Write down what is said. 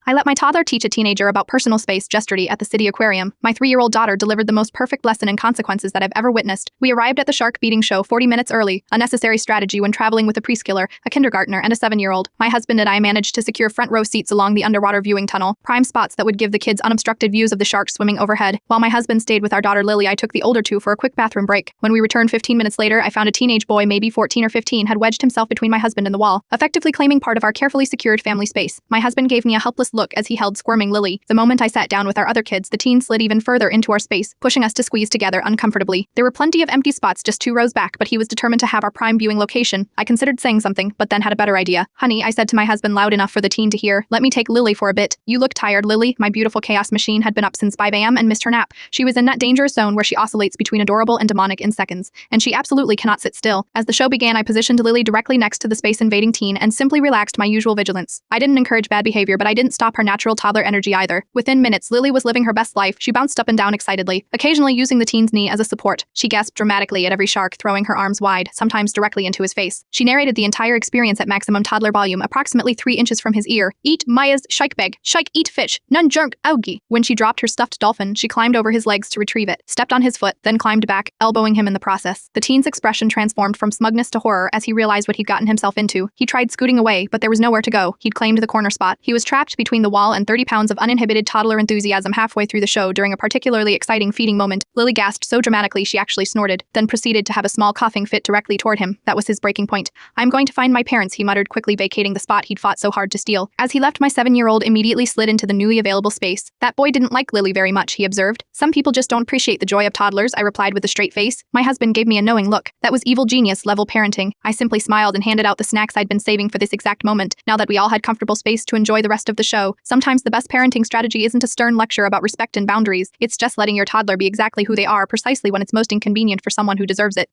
I let my toddler teach a teenager about personal space gestury at the city aquarium. My 3-year-old daughter delivered the most perfect lesson in consequences that I've ever witnessed. We arrived at the shark beating show 40 minutes early, a necessary strategy when traveling with a preschooler, a kindergartner, and a 7-year-old. My husband and I managed to secure front row seats along the underwater viewing tunnel, prime spots that would give the kids unobstructed views of the sharks swimming overhead. While my husband stayed with our daughter Lily, I took the older two for a quick bathroom break. When we returned 15 minutes later, I found a teenage boy, maybe 14 or 15, had wedged himself between my husband and the wall, effectively claiming part of our carefully secured family space. My husband gave me a helpless look as he held squirming Lily. The moment I sat down with our other kids, the teen slid even further into our space, pushing us to squeeze together uncomfortably. There were plenty of empty spots just 2 rows back, but he was determined to have our prime viewing location. I considered saying something, but then had a better idea. "Honey," I said to my husband loud enough for the teen to hear, "let me take Lily for a bit. You look tired." Lily, my beautiful chaos machine, had been up since 5 a.m. and missed her nap. She was in that dangerous zone where she oscillates between adorable and demonic in seconds, and she absolutely cannot sit still. As the show began, I positioned Lily directly next to the space-invading teen and simply relaxed my usual vigilance. I didn't encourage bad behavior, but I didn't stop her natural toddler energy either. Within minutes, Lily was living her best life. She bounced up and down excitedly, occasionally using the teen's knee as a support. She gasped dramatically at every shark, throwing her arms wide, sometimes directly into his face. She narrated the entire experience at maximum toddler volume, approximately 3 inches from his ear. "Eat Maya's shike beg. Shike eat fish. None junk augie." When she dropped her stuffed dolphin, she climbed over his legs to retrieve it, stepped on his foot, then climbed back, elbowing him in the process. The teen's expression transformed from smugness to horror as he realized what he'd gotten himself into. He tried scooting away, but there was nowhere to go. He'd claimed the corner spot. He was trapped between the wall and 30 pounds of uninhibited toddler enthusiasm halfway through the show during a particularly exciting feeding moment. Lily gasped so dramatically she actually snorted, then proceeded to have a small coughing fit directly toward him. That was his breaking point. "I'm going to find my parents," he muttered, quickly vacating the spot he'd fought so hard to steal. As he left, my 7-year-old immediately slid into the newly available space. "That boy didn't like Lily very much," he observed. "Some people just don't appreciate the joy of toddlers," I replied with a straight face. My husband gave me a knowing look. That was evil genius level parenting. I simply smiled and handed out the snacks I'd been saving for this exact moment. Now that we all had comfortable space to enjoy the rest of the show, sometimes the best parenting strategy isn't a stern lecture about respect and boundaries. It's just letting your toddler be exactly who they are precisely when it's most inconvenient for someone who deserves it.